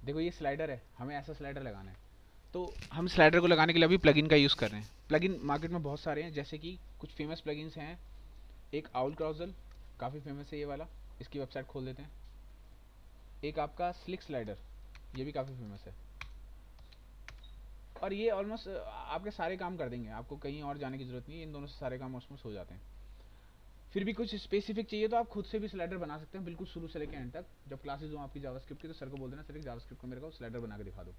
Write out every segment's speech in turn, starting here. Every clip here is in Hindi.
देखो ये स्लाइडर है, हमें ऐसा स्लाइडर लगाना है। तो हम स्लाइडर को लगाने के लिए अभी प्लगइन का यूज़ कर रहे हैं। प्लगइन मार्केट में बहुत सारे हैं, जैसे कि कुछ फेमस प्लगइन्स हैं। एक आउल क्राउजल, काफ़ी फेमस है ये वाला, इसकी वेबसाइट खोल देते हैं। एक आपका स्लिक स्लाइडर, ये भी काफ़ी फेमस है। और ये ऑलमोस्ट आपके सारे काम कर देंगे, आपको कहीं और जाने की ज़रूरत नहीं है, इन दोनों से सारे काम ऑलमोस्ट हो जाते हैं। फिर भी कुछ स्पेसिफिक चाहिए तो आप खुद से भी स्लाइडर बना सकते हैं, बिल्कुल शुरू से लेकर एंड तक। जब क्लासेज हो आपकी जावास्क्रिप्ट की, तो सर को बोल देना सर एक जावास्क्रिप्ट का मेरे को स्लाइडर बना के दिखा दो,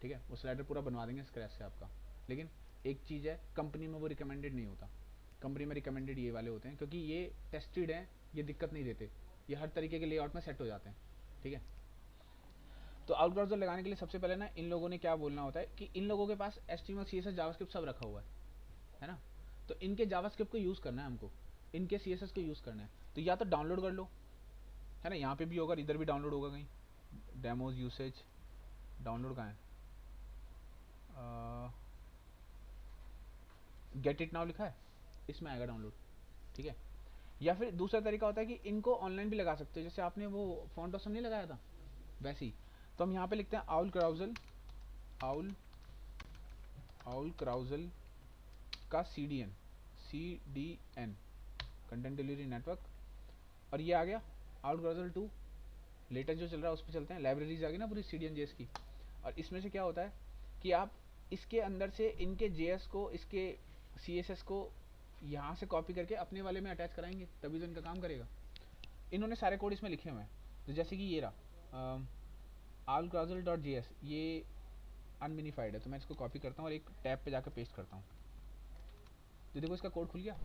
ठीक है। वो स्लाइडर पूरा बनवा देंगे स्क्रैच से आपका। लेकिन एक चीज़ है, कंपनी में वो रिकमेंडेड नहीं होता। कंपनी में रिकमेंडेड ये वाले होते हैं, क्योंकि ये टेस्टेड हैं, ये दिक्कत नहीं देते, ये हर तरीके के लेआउट में सेट हो जाते हैं, ठीक है। तो आउट ब्राउजर लगाने के लिए सबसे पहले ना इन लोगों ने क्या बोलना होता है कि इन लोगों के पास HTML CSS जावास्क्रिप्ट सब रखा हुआ है ना। तो इनके जावास्क्रिप्ट को यूज़ करना है हमको, इनके CSS को यूज़ करना है। तो या तो डाउनलोड कर लो, है ना, यहाँ पे भी होगा, इधर भी डाउनलोड होगा कहीं। डेमोज यूसेज डाउनलोड कहाँ है, गेट इट नाउ लिखा है, इसमें आएगा डाउनलोड, ठीक है। या फिर दूसरा तरीका होता है कि इनको ऑनलाइन भी लगा सकते हो, जैसे आपने वो फॉन्ट ऑसम नहीं लगाया था वैसे ही। तो हम यहाँ पे लिखते हैं owl carousel, owl owl carousel का CDN कंटेंट डिलीवरी नेटवर्क। और ये आ गया आउल क्राउजल 2, लेटेस्ट जो चल रहा है उस पर चलते हैं। लाइब्रेरीज आ गई ना पूरी CDN JS की। और इसमें से क्या होता है कि आप इसके अंदर से इनके JS को, इसके CSS को यहाँ से कॉपी करके अपने वाले में अटैच कराएंगे, तभी तो इनका काम करेगा। इन्होंने सारे कोड इसमें लिखे हुए हैं। तो जैसे कि ये रहा allclausal.js, ये अनमिनिफाइड है, तो मैं इसको कॉपी करता हूँ और एक टैब पे जाकर पेस्ट करता हूँ। तो देखो इसका कोड खुल गया,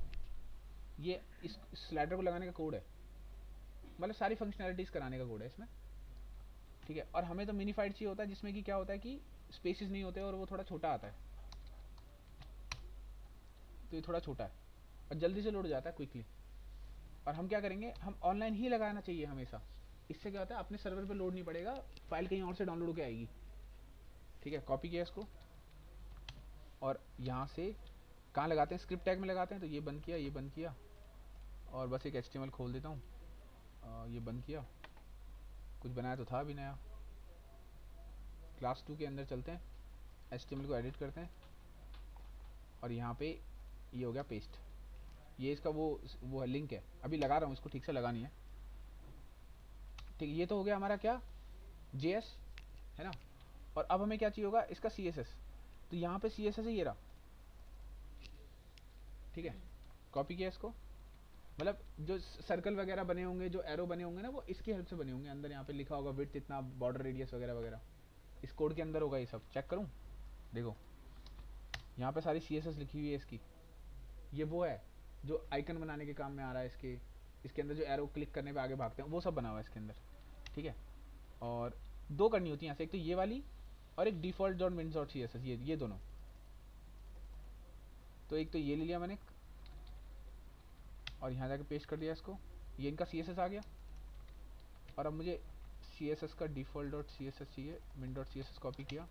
ये इस स्लाइडर को लगाने का कोड है, मतलब सारी फंक्शनैलिटीज़ कराने का कोड है इसमें, ठीक है। और हमें तो मिनीफाइड चाहिए होता है, जिसमें कि क्या होता है कि स्पेसेस नहीं होते और वो थोड़ा छोटा आता है। तो ये थोड़ा छोटा है और जल्दी से लोड हो जाता है क्विकली। और हम क्या करेंगे, हम ऑनलाइन ही लगाना चाहिए हमेशा। इससे क्या होता है, अपने सर्वर पे लोड नहीं पड़ेगा, फाइल कहीं और से डाउनलोड होकर आएगी, ठीक है। कॉपी किया इसको और यहाँ से कहाँ लगाते हैं, स्क्रिप्ट टैग में लगाते हैं। तो ये बंद किया, ये बंद किया, और बस एक HTML खोल देता हूँ, ये बंद किया। कुछ बनाया तो था अभी नया। क्लास 2 के अंदर चलते हैं, HTML को एडिट करते हैं और यहाँ पे ये हो गया पेस्ट। ये इसका वो है, लिंक है, अभी लगा रहा हूँ इसको, ठीक से लगानी है, ठीक। ये तो हो गया हमारा क्या, JS, है ना। और अब हमें क्या चाहिए होगा, इसका CSS। तो यहाँ पे CSS है, ये रहा, ठीक है। कॉपी किया इसको, मतलब जो सर्कल वगैरह बने होंगे, जो एरो बने होंगे ना, वो इसकी हेल्प से बने होंगे। अंदर यहाँ पे लिखा होगा विड्थ इतना, बॉर्डर रेडियस वगैरह वगैरह, इस कोड के अंदर होगा ये सब। चेक करूँ, देखो यहाँ पे सारी CSS लिखी हुई है इसकी। ये वो है जो आइकन बनाने के काम में आ रहा है इसके। इसके अंदर जो एरो क्लिक करने पे आगे भागते हैं, वो सब बना हुआ है इसके अंदर, ठीक है। और दो करनी होती है यहाँ से, एक तो ये वाली और एक डिफॉल्ट डॉट मिन डॉट CSS, ये दोनों। तो एक तो ये ले लिया मैंने और यहाँ जाके पेस्ट कर दिया इसको, ये इनका CSS आ गया। और अब मुझे CSS का डिफॉल्ट डॉट CSS चाहिए, मिन डॉट CSS कॉपी किया।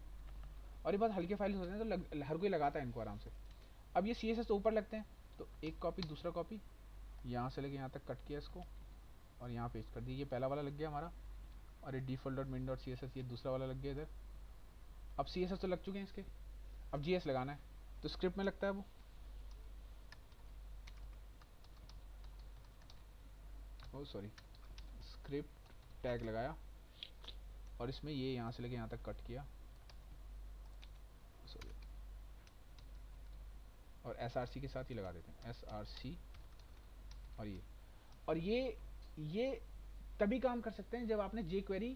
और ये बहुत हल्के फाइल्स होते हैं तो हर कोई लगाता है इनको आराम से। अब ये CSS तो ऊपर लगते हैं, तो एक कॉपी, दूसरा कॉपी, यहाँ से लेके यहाँ तक कट किया इसको और यहाँ पेस्ट कर दिया। ये पहला वाला लग गया हमारा, और ये डिफॉल्ट डॉट मिन डॉट CSS ये दूसरा वाला लग गया इधर। अब CSS तो लग चुके हैं इसके, अब JS लगाना है। तो स्क्रिप्ट में लगता है वो, ओ सॉरी, स्क्रिप्ट टैग लगाया और इसमें ये यहाँ से लेके यहाँ तक कट किया, सॉरी। और SRC के साथ ही लगा देते हैं, SRC। और ये तभी काम कर सकते हैं जब आपने jQuery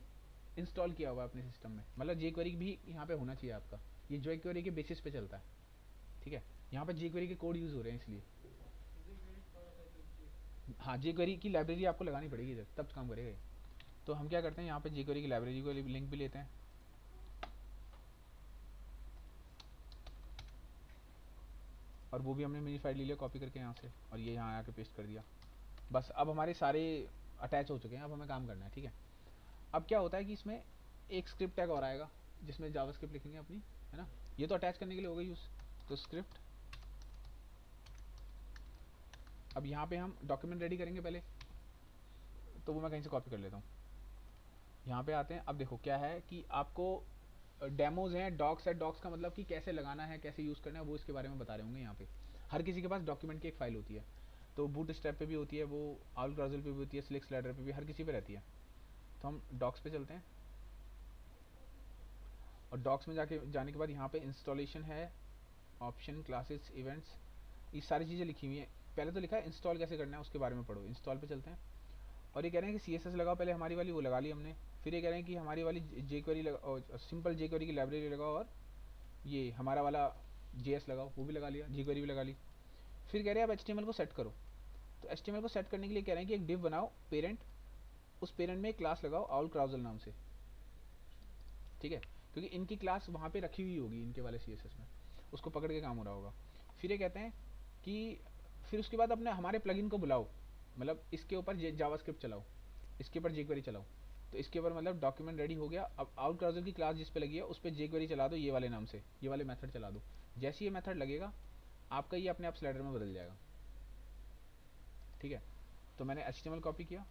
इंस्टॉल किया हुआ अपने सिस्टम में, मतलब jQuery भी यहाँ पे होना चाहिए आपका। ये jQuery के बेसिस पे चलता है, ठीक है। यहाँ पे jQuery के कोड यूज़ हो रहे हैं इसलिए। हाँ, jQuery की लाइब्रेरी आपको लगानी पड़ेगी इधर, तब काम करेगा ये। तो हम क्या करते हैं, यहाँ पे jQuery की लाइब्रेरी को लिंक भी लेते हैं, और वो भी हमने मेरी फाइल ले लिया कॉपी करके यहाँ से, और ये यहाँ आके पेस्ट कर दिया। बस अब हमारे सारे अटैच हो चुके हैं, अब हमें काम करना है, ठीक है। अब क्या होता है कि इसमें एक स्क्रिप्ट टैग और आएगा जिसमें जावास्क्रिप्ट लिखेंगे अपनी, है ना। ये तो अटैच करने के लिए होगा यूज़, तो स्क्रिप्ट। अब यहाँ पे हम डॉक्यूमेंट रेडी करेंगे पहले, तो वो मैं कहीं से कॉपी कर लेता हूँ। यहाँ पे आते हैं। अब देखो क्या है कि आपको डेमोज हैं, डॉक्स है, डॉक्स का मतलब कि कैसे लगाना है, कैसे यूज़ करना है, वो इसके बारे में बता रहे होंगे यहाँ पे। हर किसी के पास डॉक्यूमेंट की एक फाइल होती है, तो बूट स्ट्रैप पे भी होती है, वो आउल क्राउजल पे भी होती है, स्लिक स्लाइडर पे भी, हर किसी पे रहती है। तो हम डॉक्स पे चलते हैं, और डॉक्स में जाने के बाद यहाँ पे इंस्टॉलेशन है, ऑप्शन, क्लासेस, इवेंट्स, ये सारी चीज़ें लिखी हुई हैं। पहले तो लिखा है इंस्टॉल कैसे करना है, उसके बारे में पढ़ो। इंस्टॉल पे चलते हैं, और ये कह रहे हैं कि सी एस एस लगाओ, पहले हमारी वाली वो लगा ली हमने। फिर ये कह रहे हैं कि हमारी वाली जे क्वेरी लगा, सिंपल जे क्वेरी की लाइब्रेरी लगाओ, और ये हमारा वाला जे एस लगाओ, वो भी लगा लिया, जे क्वेरी भी लगा ली। फिर कह रहे हैं अब एच टी एम एल को सेट करो। तो एच टी एम एल को सेट करने के लिए कह रहे हैं कि एक डिव बनाओ पेरेंट, उस पेरेंट में एक क्लास लगाओ आउल क्राउजल नाम से, ठीक है, क्योंकि इनकी क्लास वहाँ पे रखी हुई होगी इनके वाले सी एस एस में, उसको पकड़ के काम हो रहा होगा। फिर ये कहते हैं कि फिर उसके बाद अपने हमारे प्लगइन को बुलाओ, मतलब इसके ऊपर जावास्क्रिप्ट चलाओ, इसके ऊपर jQuery चलाओ। तो इसके ऊपर मतलब डॉक्यूमेंट रेडी हो गया। अब आउट ब्राउज़र की क्लास जिस पे लगी है उस पर jQuery चला दो, ये वाले नाम से, ये वाले मेथड चला दो। जैसे ये मेथड लगेगा आपका ये अपने आप स्लाइडर में बदल जाएगा, ठीक है। तो मैंने HTML कॉपी किया,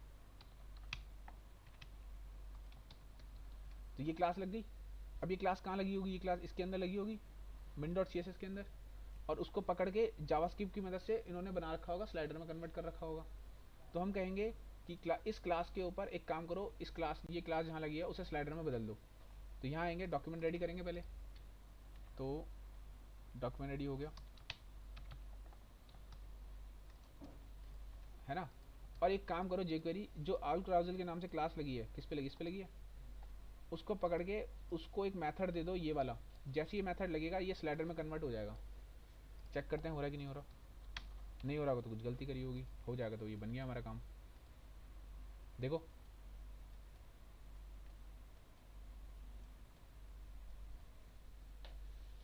तो ये क्लास लग गई। अब ये क्लास कहाँ लगी होगी, ये क्लास इसके अंदर लगी होगी, min.css के अंदर, और उसको पकड़ के जावास्क्रिप्ट की मदद से इन्होंने बना रखा होगा, स्लाइडर में कन्वर्ट कर रखा होगा। तो हम कहेंगे कि इस क्लास के ऊपर एक काम करो, इस क्लास, ये क्लास जहाँ लगी है उसे स्लाइडर में बदल दो। तो यहाँ आएंगे, डॉक्यूमेंट रेडी करेंगे पहले, तो डॉक्यूमेंट रेडी हो गया, है ना। और एक काम करो, jQuery जो आउल क्राउजल के नाम से क्लास लगी है, किस पे लगी, इस पे लगी है, उसको पकड़ के उसको एक मेथड दे दो, ये वाला। जैसे ये मेथड लगेगा ये स्लाइडर में कन्वर्ट हो जाएगा। चेक करते हैं हो रहा है कि नहीं हो रहा। नहीं हो रहा होगा तो कुछ गलती करी होगी, हो जाएगा तो ये बन गया हमारा काम। देखो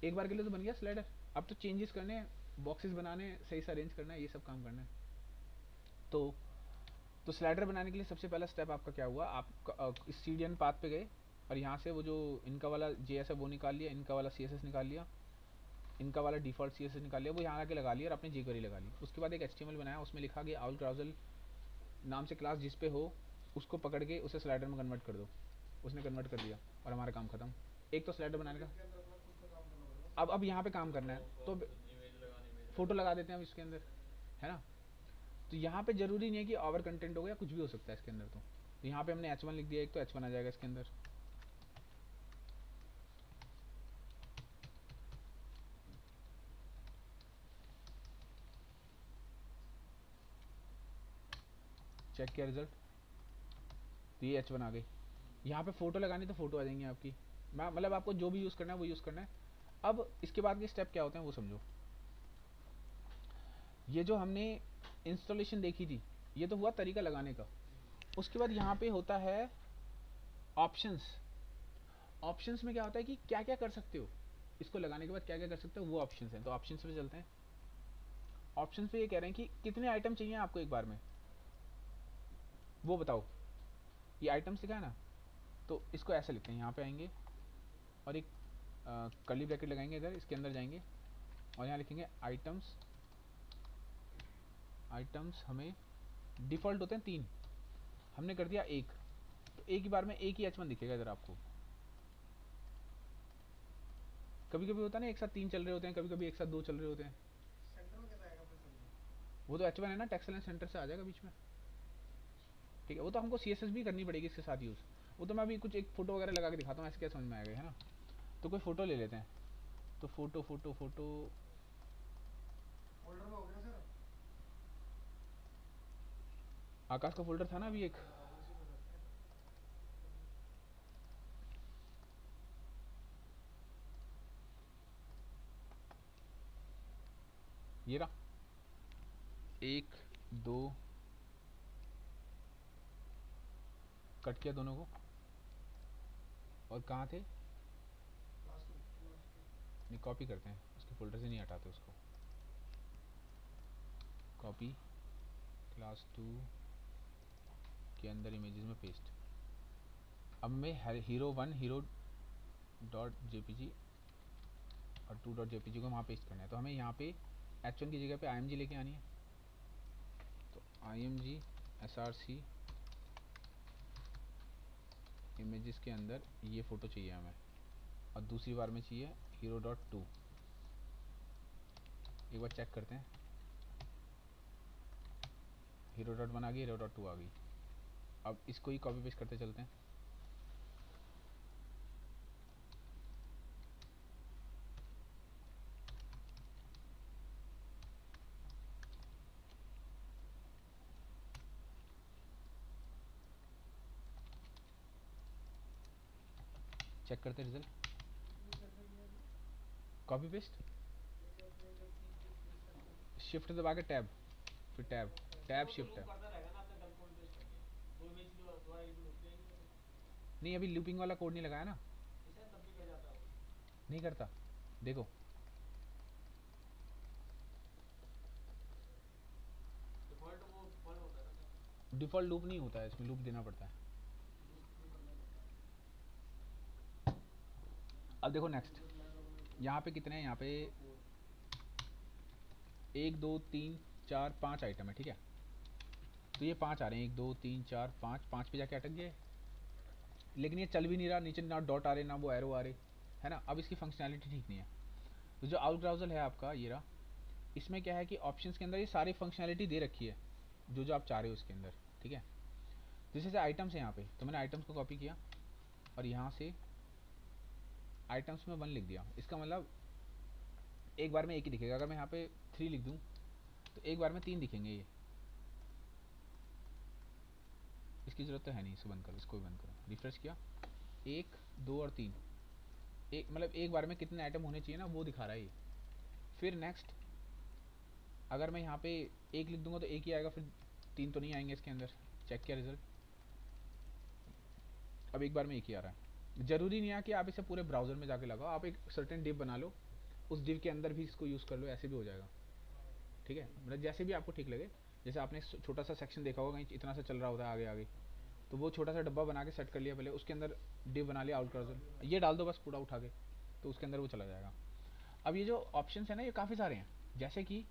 एक बार के लिए तो बन गया स्लाइडर। अब तो चेंजेस करने हैं, बॉक्सेस बनाने हैं, सही से अरेंज करना है, ये सब काम करना है। तो स्लाइडर बनाने के लिए सबसे पहला स्टेप आपका क्या हुआ, आप इस सीडीएन पाथ पे गए, और यहाँ से वो जो इनका वाला जेएस है वो निकाल लिया, इनका वाला सीएसएस निकाल लिया, इनका वाला डिफॉल्ट सीएसएस निकाल लिया, वो यहाँ आके लगा लिया और अपने jQuery लगा ली। उसके बाद एक एचटीएमएल बनाया, उसमें लिखा कि आउल क्राउजल नाम से क्लास जिस पे हो उसको पकड़ के उसे स्लाइडर में कन्वर्ट कर दो। उसने कन्वर्ट कर दिया और हमारा काम खत्म। एक तो स्लाइडर बनाने का, अब यहाँ पे काम करना है, तो फोटो लगा देते हैं हम इसके अंदर, है ना। तो यहाँ पे जरूरी नहीं है कि ओवर कंटेंट हो गया, कुछ भी हो सकता है इसके अंदर। तो यहाँ पे हमने h1 लिख दिया, एक तो h1 आ जाएगा इसके अंदर। चेक किया रिजल्ट, तो ये h1 आ गई। यहाँ पे फोटो लगानी तो फोटो आ जाएंगी आपकी, मतलब आपको जो भी यूज़ करना है वो यूज़ करना है। अब इसके बाद के स्टेप क्या होते हैं वो समझो। ये जो हमने इंस्टॉलेशन देखी थी, ये तो हुआ तरीका लगाने का। उसके बाद यहाँ पे होता है ऑप्शंस। ऑप्शंस में क्या होता है कि क्या क्या कर सकते हो, इसको लगाने के बाद क्या क्या कर सकते हो, वो ऑप्शंस हैं। तो ऑप्शंस पे चलते हैं। ऑप्शंस पे ये कह रहे हैं कि कितने आइटम चाहिए आपको एक बार में, वो बताओ। ये आइटम्स लिखा है ना, तो इसको ऐसे लिखते हैं, यहाँ पे आएंगे और एक कर्ली ब्रैकेट लगाएंगे इधर, इसके अंदर जाएंगे और यहाँ लिखेंगे आइटम्स। आइटम्स हमें डिफ़ॉल्ट होते हैं 3, हमने कर दिया 1। तो एक ही बार में एक ही h1 दिखेगा इधर आपको। कभी कभी होता है ना एक साथ 3 चल रहे होते हैं, कभी कभी एक साथ 2 चल रहे होते हैं। वो तो h1 है ना, टेक्स्ट लाइन सेंटर से आ जाएगा बीच में, ठीक है। वो तो हमको CSS भी करनी पड़ेगी इसके साथ यूज़। वो तो मैं अभी कुछ एक फोटो वगैरह लगा के दिखाता हूँ, ऐसे क्या समझ में आएगा, है ना। तो कोई फोटो ले लेते हैं, तो फोटो फोटो फोटो फोल्डर में हो गया सर। आकाश का फोल्डर था ना अभी एक, उसी में रखते हैं। ये रहा 1 2, कट किया दोनों को। और कहाँ थे, क्लास 2 नहीं कॉपी करते हैं, उसके फोल्डर से नहीं हटाते उसको। कॉपी, क्लास 2 के अंदर इमेजेस में पेस्ट। अब मैं हीरो 1 हीरो डॉट जेपीजी और 2 डॉट जेपीजी को वहाँ पेस्ट करना है। तो हमें यहाँ पे h1 की जगह पे img लेके आनी है। तो img src इमेजेस के अंदर ये फ़ोटो चाहिए हमें, और दूसरी बार में चाहिए हीरो डॉट टू। एक बार चेक करते हैं, हीरो डॉट वन आ गई, हीरो डॉट टू आ गई। अब इसको ही कॉपी पेस्ट करते चलते हैं। चेक करते हैं रिजल्ट। ये कैसे किया अभी? कॉपी पेस्ट, जैसे अपने जब की पेस्ट करते हैं शिफ्ट दबा के टैब, फिर टैब, तो टैब टैब वो तो शिफ्ट लूप टैब। करता रहेगा ना, आपने डबल कॉपी पेस्ट करके दो इमेज की दोबारा एक लूप जाएंगे वो तो। नहीं, अभी लूपिंग वाला कोड नहीं लगाया ना, ऐसा तब भी कर जाता है वो। नहीं करता। देखो, डिफॉल्ट वो डिफॉल्ट होता है ना सर। डिफ़ॉल्ट लूप नहीं होता है, इसमें लूप देना पड़ता है। लूप थ्रू करना पड़ता है। अब देखो नेक्स्ट, यूजर नया डॉक्यूमेंट खोल। यहाँ पे कितने हैं, यहाँ पे और फोर। 1 2 3 4 5 आइटम है, ठीक है। तो ये 5 आ रहे हैं, 1 2 3 4 5, 5 पे जाके अटक गए। लेकिन ये चल भी नहीं रहा, नीचे ना डॉट आ रहे ना वो एरो आ रहे, है ना। अब इसकी फंक्शनैलिटी ठीक नहीं है। तो जो आउट ब्राउज़र है आपका ये रहा, इसमें क्या है कि ऑप्शंस के अंदर ये सारी फंक्शनैलिटी दे रखी है जो जो आप चाह रहे हो उसके अंदर, ठीक है। जैसे से आइटम्स है यहाँ पे, तो मैंने आइटम्स को कॉपी किया और यहाँ से आइटम्स में 1 लिख दिया। इसका मतलब एक बार में एक ही दिखेगा। अगर मैं यहाँ पे 3 लिख दूँ तो एक बार में 3 दिखेंगे ये। इसकी ज़रूरत तो है नहीं, इसको बंद करो, इसको भी बंद करो। रिफ्रेश किया, 1 2 और 3, एक मतलब एक बार में कितने आइटम होने चाहिए ना वो दिखा रहा है ये। फिर नेक्स्ट, अगर मैं यहाँ पे 1 लिख दूंगा तो एक ही आएगा, फिर 3 तो नहीं आएंगे इसके अंदर। चेक किया रिजल्ट, अब एक बार में एक ही आ रहा है। ज़रूरी नहीं है कि आप इसे पूरे ब्राउज़र में जाके लगाओ, आप एक सर्टेन डिव बना लो, उस डिव के अंदर भी इसको यूज़ कर लो, ऐसे भी हो जाएगा, ठीक है। मतलब जैसे भी आपको ठीक लगे। जैसे आपने छोटा सा सेक्शन देखा होगा, कहीं इतना सा चल रहा होता है आगे आगे, तो वो छोटा सा डब्बा बना के सेट कर लिया पहले, उसके अंदर डिव बना लिया आउट ब्राउज़र, ये डाल दो बस पूरा उठा के, तो उसके अंदर वो चला जाएगा। अब ये जो ऑप्शन है ना, ये काफ़ी सारे हैं। जैसे कि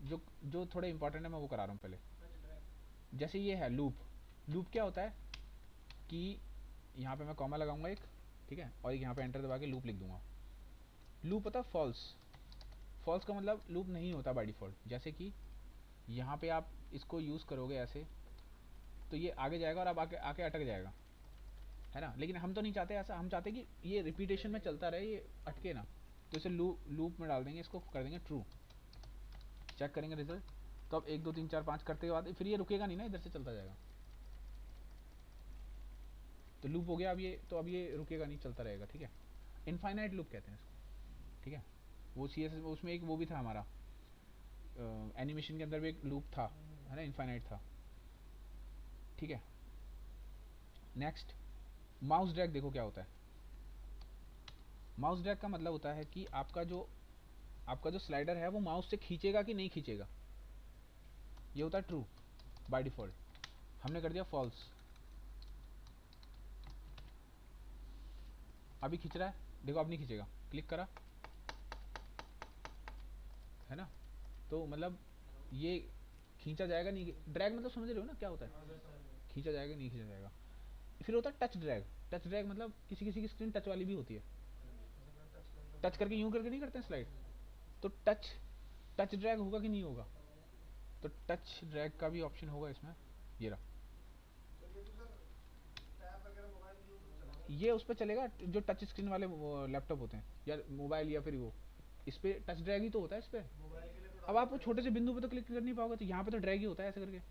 जो जो थोड़े इंपॉर्टेंट है मैं वो करा रहा हूँ पहले। Touch drag. जैसे ये है लूप। लूप क्या होता है कि यहाँ पे मैं कॉमा लगाऊंगा एक, ठीक है, और एक यहाँ पे एंटर दबा के लूप लिख दूंगा। लूप होता है फॉल्स। फॉल्स का मतलब लूप नहीं होता बाय डिफ़ॉल्ट। जैसे कि यहाँ पे आप इसको यूज़ करोगे ऐसे, तो ये आगे जाएगा और अब आके आके अटक जाएगा, है ना। लेकिन हम तो नहीं चाहते ऐसा, हम चाहते कि ये रिपीटेशन में चलता रहे, ये अटके ना। तो इसे लूप में डाल देंगे, इसको कर देंगे ट्रू। चेक करेंगे रिजल्ट। तो अब 1 2 3 4 5 करते के बाद फिर ये रुकेगा नहीं ना, इधर से चलता जाएगा। तो लूप हो गया अब ये, तो अब ये रुकेगा नहीं, चलता रहेगा, ठीक है। इनफाइनाइट लूप कहते हैं इसको, ठीक है। वो CSS उसमें एक वो भी था हमारा, एनिमेशन के अंदर भी एक लूप था, है ना, इनफाइनाइट था, ठीक है। नेक्स्ट, माउस ड्रैग देखो क्या होता है। माउस ड्रैग का मतलब होता है कि आपका जो स्लाइडर है वो माउस से खींचेगा कि नहीं खींचेगा। ये होता है ट्रू बाय डिफ़ॉल्ट, हमने कर दिया फॉल्स। अभी खींच रहा है, देखो अब नहीं खींचेगा, क्लिक करा, है ना। तो मतलब ये खींचा जाएगा नहीं, ड्रैग मतलब समझ रहे हो ना क्या होता है, हाँ सर समझ गए। खींचा जाएगा नहीं खींचा जाएगा। फिर होता है टच ड्रैग। टच ड्रैग मतलब किसी किसी की स्क्रीन टच वाली भी होती है, जैसे मैं टच करके टच करके यूं करके नहीं करते हैं स्लाइड। हाँ। तो टच टच ड्रैग होगा कि नहीं होगा, तो टच ड्रैग का भी ऑप्शन होगा इसमें, ये रहा। तो ये तो सर टैब वगैरह मोबाइल की हो तो चलेगा ना? ये उस पर चलेगा जो टच स्क्रीन वाले लैपटॉप होते हैं या मोबाइल, या फिर वो इस पे टच ड्रैग ही तो होता है इस पे। मोबाइल के लिए तो अब डालना आप वो पड़ेगा छोटे से सर। बिंदु पे तो क्लिक कर नहीं पाओगे, तो यहाँ पे तो ड्रैग ही होता है ऐसे करके।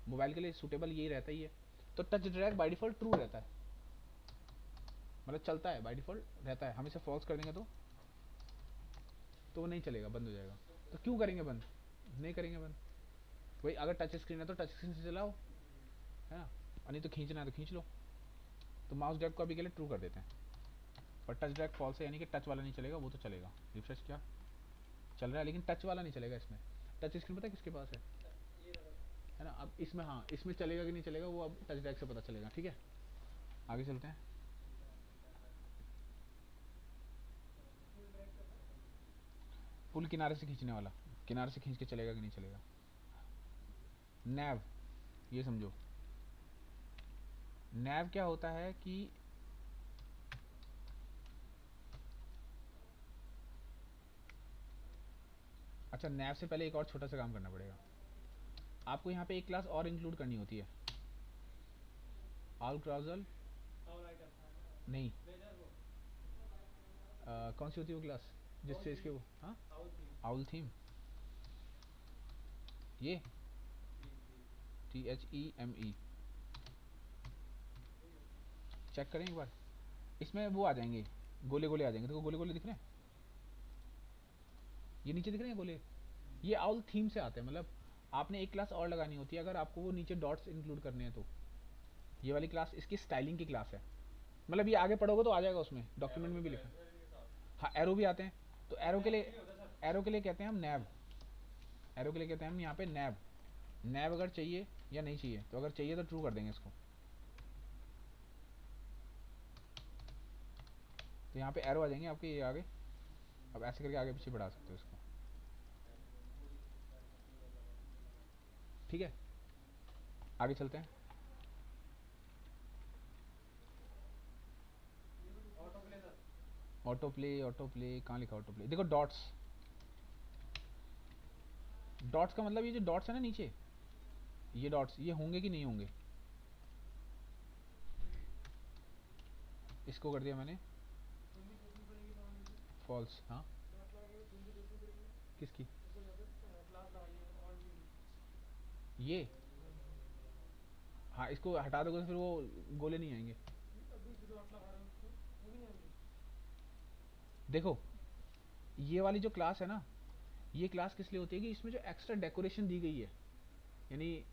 मोबाइल के लिए सूटेबल यही रहता ही है। तो touch drag by default true रहता है, मतलब चलता है बाय डिफ़ॉल्ट रहता है। हम इसे फॉल्स कर देंगे तो वो नहीं चलेगा, बंद हो जाएगा। तो क्यों करेंगे बंद, नहीं करेंगे बंद। वही अगर टच स्क्रीन है तो टच स्क्रीन से चलाओ, है ना, और नहीं तो खींचना है तो खींच लो। तो माउस ड्रैग को अभी के लिए ट्रू कर देते हैं, और टच ड्रैग फॉल्स है, यानी कि टच वाला नहीं चलेगा, वो तो चलेगा। रिफ्रेश किया, चल रहा है, लेकिन टच वाला नहीं चलेगा इसमें। टच स्क्रीन पता है किसके पास ये रहा। है ना। अब इसमें, हाँ, इसमें चलेगा कि नहीं चलेगा वो अब टच ड्रैग से पता चलेगा, ठीक है। आगे चलते हैं। फुल ड्रैग का था मतलब। पुल किनारे से खींचने वाला, किनारे से खींच के चलेगा कि नहीं चलेगा। नैव, ये समझो, नैव क्या होता है कि अच्छा, नैव से पहले एक और छोटा सा काम करना पड़ेगा आपको। यहाँ पे एक क्लास और इंक्लूड करनी होती है, ऑल क्राउजल और आइटम नहीं, वेदर वो कौन सी होती है वो क्लास जिससे इसके वो, हाँ, आउट थी आउल थीम, ये थी थी THEME, चेक करें एक बार। इसमें वो आ जाएंगे, गोले गोले आ जाएंगे, देखो गोले गोले दिख रहे हैं, ये नीचे दिख रहे हैं गोले, ये आउल थीम से आते हैं। मतलब आपने एक क्लास और लगानी होती है अगर आपको वो नीचे डॉट्स इंक्लूड करने हैं तो। ये वाली क्लास इसकी स्टाइलिंग की क्लास है, मतलब ये आगे पढ़ोगे तो आ जाएगा, उसमें डॉक्यूमेंट में भी लिखा है। के साथ हाँ, एरो भी आते हैं, तो एरो के नहीं लिए, होता सर एरो के लिए कहते हैं हम नैब, एरो के लिए कहते हैं हम यहाँ पे नैब। नैब अगर चाहिए या नहीं चाहिए, तो अगर चाहिए तो ट्रू कर देंगे इसको। तो यहाँ पे एरो आ जाएंगे आपके ये आगे, अब ऐसे करके आगे पीछे बढ़ा सकते हो इसको, ठीक है। आगे चलते हैं। Auto play sir auto play कहाँ लिखा ऑटो प्ले, देखो डॉट्स, डॉट्स का मतलब ये जो डॉट्स है ना नीचे, ये डॉट्स ये होंगे कि नहीं होंगे, इसको कर दिया मैंने तुम भी देखनी पड़ेगी मान लीजिए फॉल्स। हाँ, क्लास लगा के तुम भी देखनी पड़ेगी किसकी, इसको यहाँ पे क्लास लगानी है ऑल टीम ये, हाँ इसको हटा दोगे तो फिर वो गोले नहीं आएंगे। अभी जो डॉट लगा रहे हो उसको वो भी नहीं आएंगे देखो ये वाली जो क्लास है ना, ये क्लास किस लिए होती है कि इसमें जो एक्स्ट्रा डेकोरेशन दी गई है, यानी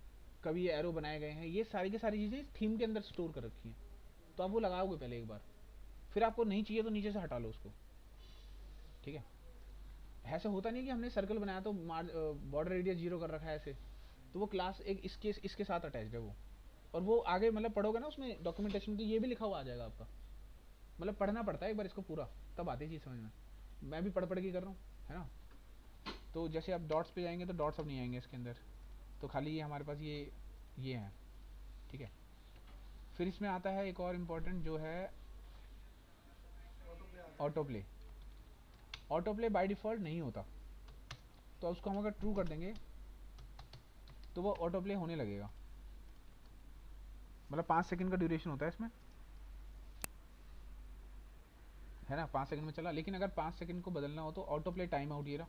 कभी ये एरो बनाए गए हैं, ये सारी की सारी चीज़ें थीम के अंदर स्टोर कर रखी हैं, तो आप वो लगाओगे पहले एक बार, फिर आपको नहीं चाहिए तो नीचे से हटा लो उसको, ठीक है। ऐसे होता नहीं कि हमने सर्कल बनाया तो बॉर्डर रेडियस 0 कर रखा है ऐसे, तो वो क्लास एक इसके साथ अटैच्ड है वो, और वो आगे मतलब पढ़ोगे ना उसमें डॉक्यूमेंटेशन, तो ये भी लिखा हुआ आ जाएगा आपका। मतलब पढ़ना पड़ता है एक बार इसको पूरा, तब आती है चीज़ समझ में। मैं भी पढ़ पढ़ के कर रहा हूँ, है ना। तो जैसे आप डॉट्स पे जाएंगे तो डॉट्स अब नहीं आएंगे इसके अंदर, तो खाली ये हमारे पास ये है, ठीक है। फिर इसमें आता है एक और इम्पोर्टेंट जो है ऑटो प्ले आता है। Auto play. Auto play by default नहीं होता, तो उसको हम अगर ट्रू कर देंगे तो वो ऑटो प्ले होने लगेगा, मतलब 5 सेकंड का ड्यूरेशन होता है इसमें, है ना, 5 सेकंड में चला। लेकिन अगर 5 सेकंड को बदलना हो तो ऑटो प्ले टाइम आउट, ये रहा,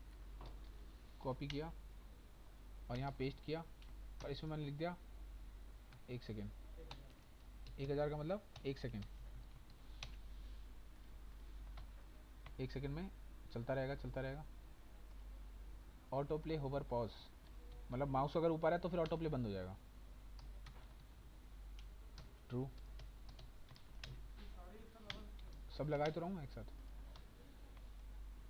कॉपी किया और यहाँ पेस्ट किया, और इसमें मैंने लिख दिया 1 सेकंड, 1000 का मतलब 1 सेकंड, 1 सेकंड में चलता रहेगा चलता रहेगा। ऑटो प्ले होवर पॉज, मतलब माउस अगर ऊपर है तो फिर ऑटो प्ले बंद हो जाएगा, ट्रू। ये सारे एक साथ लगा सकते हैं सब लगाए तो रहूँ एक साथ,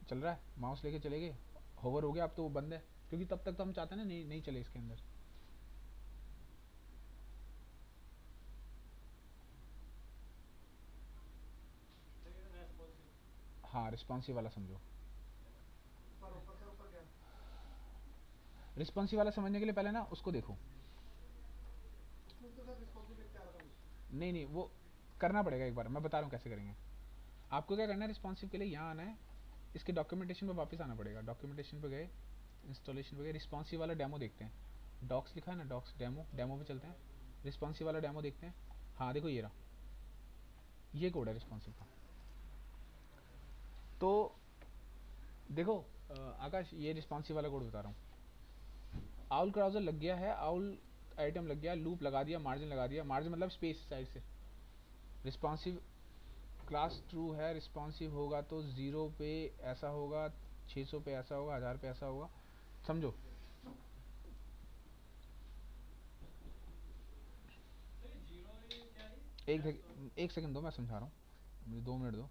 चल रहा है, माउस लेके चले गए, होवर हो गया, अब तो वो बंद है, क्योंकि तब तक तो हम चाहते हैं ना नहीं चले इसके अंदर। लेकिन रेस्पॉन्सिव हाँ, रिस्पॉन्सिव वाला समझो। ऊपर ऊपर से ऊपर क्या? रिस्पॉन्सिव वाला समझने के लिए पहले ना उसको देखो, उसमें तो सर रिस्पॉन्सिव लिख के आ रहा था मुझे। नहीं वो करना पड़ेगा एक बार, मैं बता रहा हूँ कैसे करेंगे। आपको क्या करना है, रिस्पॉन्सिव के लिए यहाँ आना है, इसके डॉक्यूमेंटेशन पे वापस आना पड़ेगा, डॉक्यूमेंटेशन पे गए, इंस्टॉलेशन पे गए, रिस्पॉन्सिव वाला डेमो देखते हैं, डॉक्स लिखा है ना, डॉक्स डेमो, डेमो पे चलते हैं, रिस्पॉन्सिव वाला डेमो देखते हैं। हाँ देखो ये रहा, ये कोड है रिस्पॉन्सिव का। तो देखो आकाश, ये रिस्पॉन्सिव वाला कोड बता रहा हूँ। आउल क्राउजर लग गया है, आउल आइटम लग गया, लूप लगा दिया, मार्जिन लगा दिया, मार्जिन मतलब स्पेस साइड से। रिस्पॉन्सिव क्लास ट्रू है, रिस्पॉन्सिव होगा तो 0 पे ऐसा होगा, 600 पे ऐसा होगा, 1000 पे ऐसा होगा, समझो। तो ये जीरो ये क्या है एक सेकंड दो, मैं समझा रहा हूँ, मुझे 2 मिनट दो।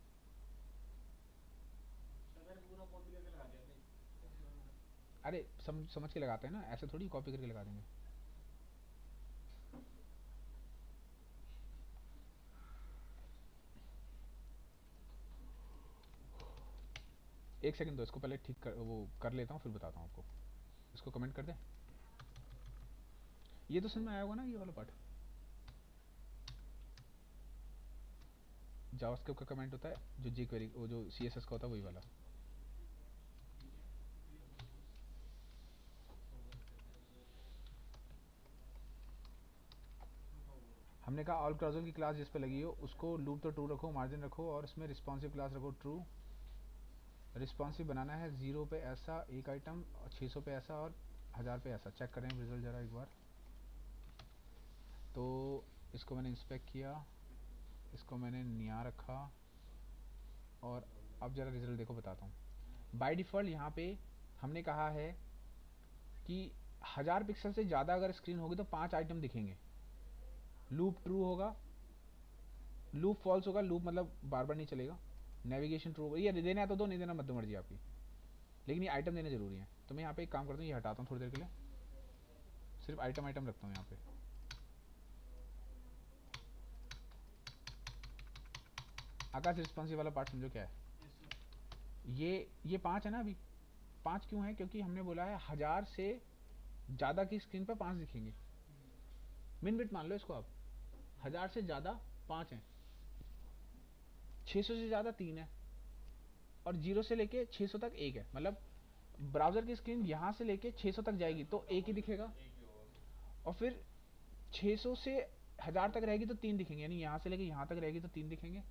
सर मैंने पूरा कॉपी करके लगा दिया नहीं अरे समझ के लगाते हैं ना, ऐसे थोड़ी कॉपी करके लगा देंगे। एक सेकंड दो, इसको पहले ठीक कर, वो कर लेता हूँ, फिर बताता हूँ आपको। इसको कमेंट कर दें, ये तो समझ में आया होगा ना ये वाला पार्ट। जावास्क्रिप्ट का कमेंट होता है, जो जी क्वेरी वो जो CSS का होता है वही वाला। हमने कहा ऑल क्लाउजल की क्लास जिस पे लगी हो उसको लूप तो ट्रू रखो, मार्जिन रखो और उसमें रिस्पॉन्सिव क्लास रखो ट्रू। रिस्पॉन्सिव बनाना है 0 पे ऐसा एक आइटम, 600 पे ऐसा और 1000 पे ऐसा। चेक करें रिजल्ट ज़रा एक बार। तो इसको मैंने इंस्पेक्ट किया, इसको मैंने निया रखा और अब ज़रा रिजल्ट देखो, बताता हूँ। बाय डिफ़ॉल्ट यहाँ पे हमने कहा है कि 1000 पिक्सल से ज़्यादा अगर स्क्रीन होगी तो 5 आइटम दिखेंगे। लूप ट्रू होगा, लूप फॉल्स होगा, लूप मतलब बार बार नहीं चलेगा। नेविगेशन ट्रू होगा, ये देना है तो दो, नहीं देना मत दो, मर्जी आपकी, लेकिन ये आइटम देने जरूरी है। तो मैं यहाँ पे एक काम करता हूँ, ये हटाता हूँ थोड़ी देर के लिए, सिर्फ आइटम आइटम रखता हूँ यहाँ पे। आकाश रिस्पॉन्सिव वाला पार्ट समझो क्या है। ये 5 है ना, अभी 5 क्यों है? क्योंकि हमने बोला है 1000 से ज़्यादा की स्क्रीन पर 5 दिखेंगे। मिन बिट मान लो इसको आप, 1000 से ज़्यादा 5 है, 600 से ज़्यादा 3 है और 0 से लेके 600 तक 1 है। मतलब ब्राउज़र की स्क्रीन यहाँ से लेके 600 तक जाएगी तो 1 ही दिखेगा, और फिर 600 से 1000 तक रहेगी तो 3 दिखेंगे, यानी यहाँ से लेके यहाँ तक रहेगी तो 3 दिखेंगे,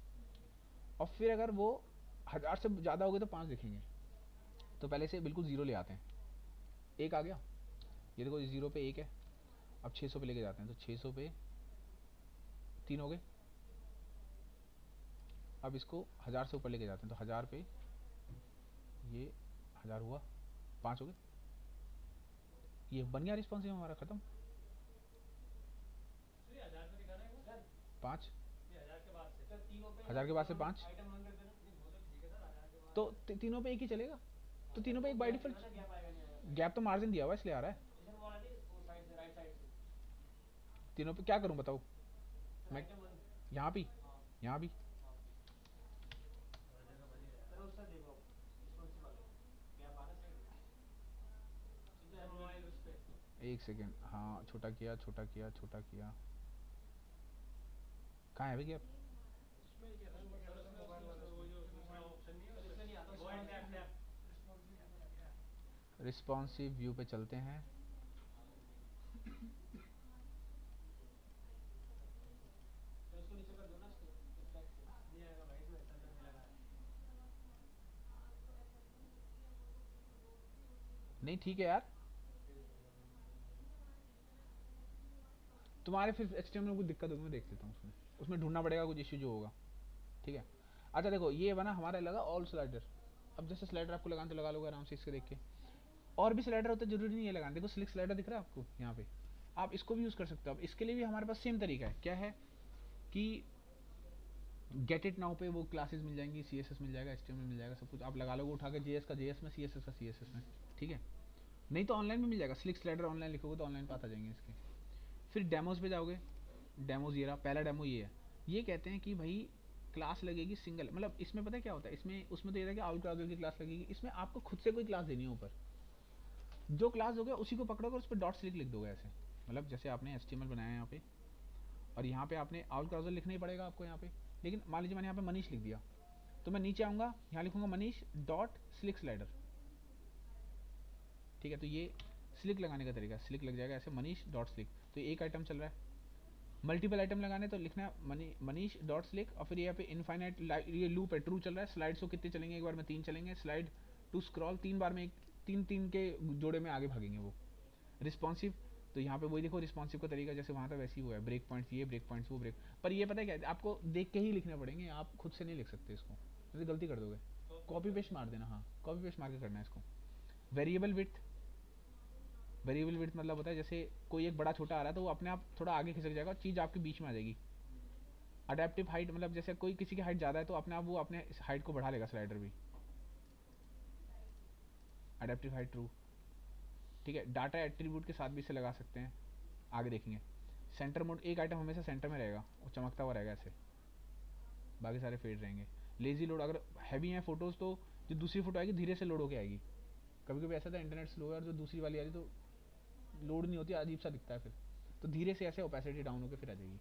और फिर अगर वो 1000 से ज़्यादा हो गए तो 5 दिखेंगे। तो पहले से बिल्कुल 0 ले आते हैं, 1 आ गया, ये देखो 0 पे 1 है। अब 600 पे लेके जाते हैं तो 600 पे 3 हो गए। अब इसको 1000 से ऊपर लेके जाते हैं तो 1000 पे ये 1000 हुआ, 5 हो गए, ये बन गया रिस्पॉन्सिव हमारा, खत्म। सर ये 1000 पे दिखाना है सर, 5 ये 1000 के बाद से सर तीनों पे 1000 के बाद से 5, आइटम रन कर देना। नहीं वो तो ठीक है सर, 1000 के बाद तो तीनों पे एक ही चलेगा। तो तीनों पे एक बाय डिफॉल्ट गैप आएगा नहीं आएगा। गैप तो मार्जिन दिया हुआ है इसलिए आ रहा है। सर वो वाला नहीं, वो साइड से राइट साइड से तीनों पे क्या करूं बताओ सर, मैं? आइटम 1। यहाँ भी, हाँ यहाँ भी। हाँ हर जगह बनी रहा सर, उससे देखो रिस्पॉन्सिव वाले गैप आ रहा साइड सीधा मोबाइल उस पे। एक सेकेंड, हाँ छोटा किया छोटा किया छोटा किया, कहाँ है अभी गैप? उसमें क्या था सर, उसमें मोबाइल वाला वो जो दूसरा ऑप्शन नहीं है उसमें नहीं आता, void tap tap responsive view पे चलते हैं। तो उसको नीचे कर दो ना, इसको इफेक्ट से नहीं आएगा भाई, इसमें सेंटर में लगा है। नहीं ठीक है यार, तुम्हारे फिर HTML में कुछ दिक्कत होगी, मैं देख लेता हूँ उसमें, उसमें ढूंढना पड़ेगा कुछ इश्यू जो होगा, ठीक है। अच्छा देखो ये बना हमारा, लगा ऑल स्लाइडर। अब जैसे स्लाइडर आपको लगाना तो लगा लोगे आराम से इसके देख के, और भी स्लाइडर होते जरूरी नहीं है लगाना। देखो स्लिक स्लाइडर दिख रहा है आपको यहाँ पे, आप इसको भी यूज़ कर सकते हो। अब इसके लिए भी हमारे पास सेम तरीका है, क्या है कि गेट इट नाउ पे वो क्लासेस मिल जाएंगी, CSS मिल जाएगा, HTML मिल जाएगा, सब कुछ आप लगा लोगे उठा के, JS का JS में, CSS का CSS में, ठीक है। नहीं तो ऑनलाइन में मिल जाएगा, स्लिक स्लाइडर ऑनलाइन लिखोगे तो ऑनलाइन पाता जाएंगे इसके। फिर डेमोज पे जाओगे, डेमोज ये रहा, पहला डेमो ये है। ये कहते हैं कि भाई क्लास लगेगी सिंगल, मतलब इसमें पता है क्या होता है, इसमें उसमें तो ये था कि आउट क्लास की क्लास लगेगी, इसमें आपको खुद से कोई क्लास देनी है ऊपर, जो क्लास दोगे उसी को पकड़ोगे और उस पर डॉट स्लिक लिख दोगे ऐसे। मतलब जैसे आपने HTML बनाया है यहाँ पे, और यहाँ पे आपने आउट क्लाउजल लिखना ही पड़ेगा आपको यहाँ पे, लेकिन मान लीजिए मैंने यहाँ पे मनीष लिख दिया, तो मैं नीचे आऊँगा, यहाँ लिखूंगा मनीष डॉट स्लिक स्लाइडर, ठीक है। तो ये स्लिक लगाने का तरीका, स्लिक लग जाएगा ऐसे, मनीष डॉट स्लिक। तो ये एक आइटम चल रहा है। मल्टीपल आइटम लगाने तो लिखना है मनीष डॉट स्लिक, और फिर यहाँ पे इनफाइनाइट ये लूप है, ट्रू चल रहा है। स्लाइड को कितने चलेंगे, एक बार में 3 चलेंगे। स्लाइड टू स्क्रॉल 3 बार में, 3 के जोड़े में आगे भागेंगे वो। रिस्पॉन्सिव, तो यहाँ पे वही देखो रिस्पॉन्सिव का तरीका जैसे वहाँ था वैसे ही हुआ है, ब्रेक पॉइंट्स ये, ब्रेक पॉइंट्स वो, ब्रेक। पर ये पता है क्या है, आपको देख के ही लिखने पड़ेंगे, आप खुद से नहीं लिख सकते इसको, जैसे गलती कर दोगे कॉपी पेस्ट मार देना, हाँ कॉपी पेस्ट मार के करना है इसको। वेरिएबल विड्थ, वेरिएबल विड्थ मतलब होता है जैसे कोई एक बड़ा छोटा आ रहा है तो वो अपने आप थोड़ा आगे खिसक जाएगा, चीज़ आपके बीच में आ जाएगी। अडेप्टिव हाइट मतलब जैसे कोई किसी की हाइट ज़्यादा है तो अपने आप वो अपने हाइट को बढ़ा लेगा स्लाइडर भी। अडेप्टिव हाइट ट्रू, ठीक है। डाटा एट्रीब्यूट के साथ भी इसे लगा सकते हैं, आगे देखेंगे। सेंटर मोड, एक आइटम हमेशा सेंटर में रहेगा, वो चमकता हुआ रहेगा ऐसे, बाकी सारे फेड रहेंगे। लेजी लोड, अगर हैवी हैं फोटोज़ तो जो दूसरी फोटो आएगी धीरे से लोड होके आएगी। कभी कभी ऐसा था इंटरनेट स्लो है और जो दूसरी वाली आ रही तो लोड नहीं होती, अजीब सा दिखता है फिर, तो धीरे से ऐसे ओपेसिटी डाउन होकर फिर आ जाएगी।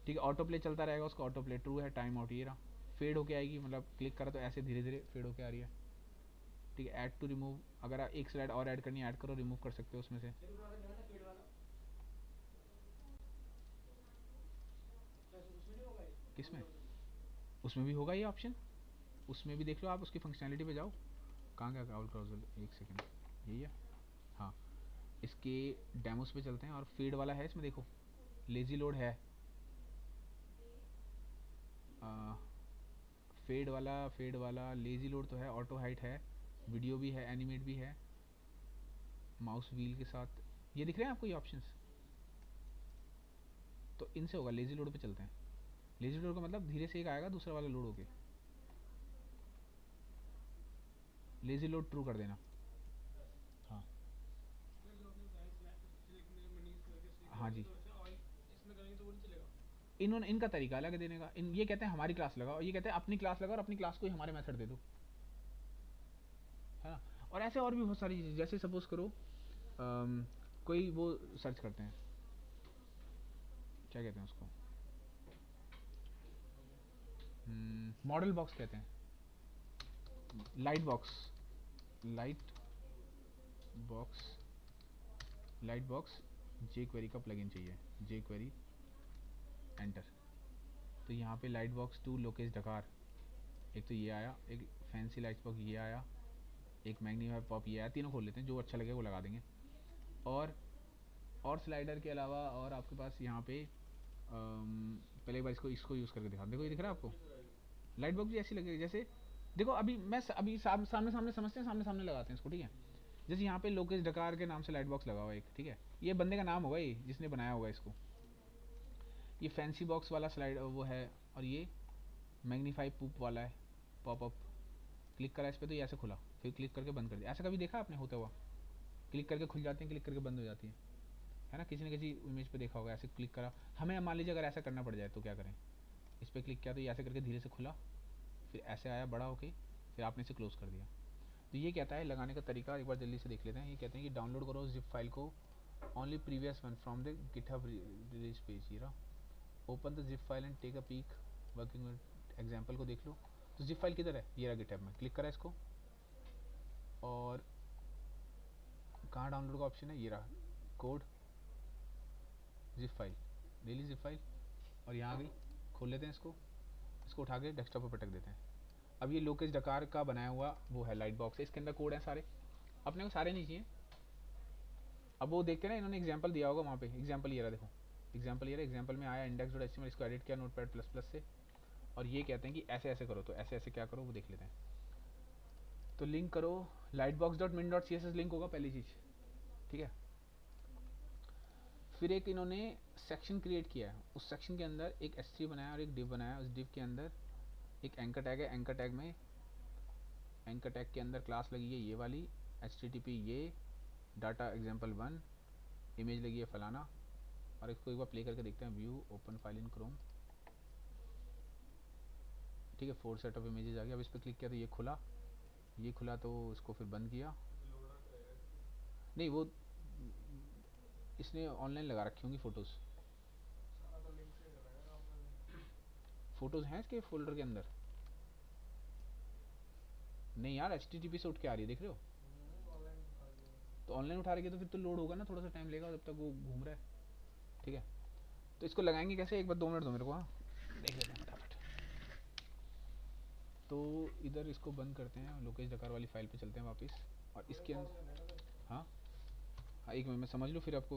ठीक है, ऑटो प्ले चलता रहेगा, उसका ऑटो प्ले ट्रू है, टाइम आउट ये रहा, फेड होके आएगी, मतलब क्लिक करा तो ऐसे धीरे धीरे फेड होके आ रही है। ठीक है, ऐड टू रिमूव, अगर आप एक स्लाइड और ऐड करनी है ऐड करो, रिमूव कर सकते हो उसमें से। फिर उन्होंने कहा था पेड़ वाला बस उसमें नहीं होगा ये किसमें? उसमें भी होगा ये ऑप्शन, उसमें भी देख लो आप, उसकी फंक्शनैलिटी पे जाओ, कहाँ गया राहुल क्रॉजल, एक सेकंड, यही है हाँ। इसके डेमोस पे चलते हैं, और फीड वाला है इसमें, देखो लेजी लोड है, फेड वाला लेजी लोड तो है, ऑटो हाइट है, वीडियो भी है, एनिमेट भी है, माउस व्हील के साथ, ये दिख रहे हैं आपको ये ऑप्शंस? तो इनसे होगा, लेजी लोड पे चलते हैं। लेजी लोड का मतलब धीरे से एक आएगा, दूसरा वाला लोड होके, लेजी लोड ट्रू कर देना। हाँ हाँ जी, इसमें करेंगे तो वो नहीं चलेगा। इन्होंने इनका तरीका अलग है देने का, ये कहते हैं हमारी क्लास लगाओ, ये कहते हैं अपनी क्लास लगाओ और अपनी क्लास को ही हमारे मेथड दे दो, है ना। और ऐसे और भी बहुत सारी चीज़ें, जैसे सपोज करो कोई वो सर्च करते हैं, क्या कहते हैं उसको, मॉडल बॉक्स कहते हैं, light box, light box, light box jQuery का प्लगइन चाहिए, जे क्वेरी एंटर, तो यहाँ पे लाइट बॉक्स टू लोकेश डकार, एक तो ये आया, एक फैंसी लाइट बॉक्स ये आया, एक मैग्नीफाई पॉप ये आया, तीनों खोल लेते हैं, जो अच्छा लगे वो लगा देंगे। और स्लाइडर के अलावा और आपके पास यहाँ पे पहले एक बार इसको यूज़ करके दिखा, देखो ये दिख रहा है आपको, लाइट बॉक्स भी ऐसी लगेगी जैसे, देखो अभी मैं अभी सामने सामने समझते हैं, सामने सामने लगाते हैं इसको, ठीक है। जैसे यहाँ पे लोकेश डकार के नाम से लाइट बॉक्स लगा हुआ है एक, ठीक है, ये बंदे का नाम होगा, ये जिसने बनाया होगा इसको, ये फैंसी बॉक्स वाला स्लाइड वो है, और ये मैग्नीफाई पूप वाला है, पॉपअप, क्लिक करा इस पर तो ये ऐसे खुला, फिर क्लिक करके बंद कर दिया, ऐसा कभी देखा आपने होता हुआ? क्लिक करके खुल जाती है, क्लिक करके बंद हो जाती है ना, किसी न किसी इमेज पे देखा होगा, ऐसे क्लिक करा, हमें मान लीजिए अगर ऐसा करना पड़ जाए तो क्या करें, इस पर क्लिक किया तो ये ऐसे करके धीरे से खुला, फिर ऐसे आया बड़ा होके, फिर आपने इसे क्लोज कर दिया। तो ये कहता है लगाने का तरीका, एक बार जल्दी से देख लेते हैं। ये कहते हैं कि डाउनलोड करो जिप फाइल को, only previous one from the GitHub release page, ये रहा, open the zip file and take a peek working with example को देख लो। तो जिप फाइल किधर है, ये रहा गिटहब में, क्लिक करा इसको, और कहाँ डाउनलोड का ऑप्शन है, ये रहा code zip file, daily zip file, और यहाँ आ गई, खोल लेते हैं इसको उठा के डेस्कटॉप पर पटक देते हैं। अब ये लोकेश डकार का बनाया हुआ वो है लाइट बॉक्स है, इसके अंदर कोड है सारे, अपने को सारे नहीं चाहिए। अब वो देखते हैं ना, इन्होंने एग्जांपल दिया होगा वहाँ पे, एग्जांपल ये रहा, देखो एग्जांपल ये रहा, एग्जांपल में आया index.html, इसको एडिट किया नोटपैड प्लस प्लस से, और ये कहते हैं कि ऐसे ऐसे करो, तो ऐसे ऐसे क्या करो वो देख लेते हैं। तो लिंक करो, lightbox.min.css लिंक होगा पहली चीज़, ठीक है। फिर एक इन्होंने सेक्शन क्रिएट किया है, उस सेक्शन के अंदर एक s3 बनाया और एक div बनाया, उस div के अंदर एक एंकर टैग है, एंकर टैग में, एंकर टैग के अंदर क्लास लगी है ये वाली, http ये, डाटा example1, इमेज लगी है फलाना, और इसको एक बार प्ले करके देखते हैं, view open file in Chrome, ठीक है, 4 सेट ऑफ इमेजेस आ गया। अब इस पर क्लिक किया तो ये खुला तो इसको फिर बंद किया, नहीं वो इसने ऑनलाइन लगा रखी होंगी फ़ोटोज़, सारा तो लिंक से चलाएगा आपने। फ़ोटोज़ हैं इसके फोल्डर के अंदर, नहीं यार http से उठ के आ रही है, देख रहे हो, ऑनलाइन आ गया। तो ऑनलाइन उठा रही है तो फिर तो लोड होगा ना, थोड़ा सा टाइम लेगा जब तक वो घूम रहा है, ठीक है। तो इसको लगाएंगे कैसे, एक बार 2 मिनट दो मेरे को, हाँ देख लेते हैं फटाफट। तो इधर इसको बंद करते हैं, लोकेश डकार वाली फाइल पे चलते हैं वापस, और इसके अंदर हाँ हाँ एक मिनट में समझ लो फिर आपको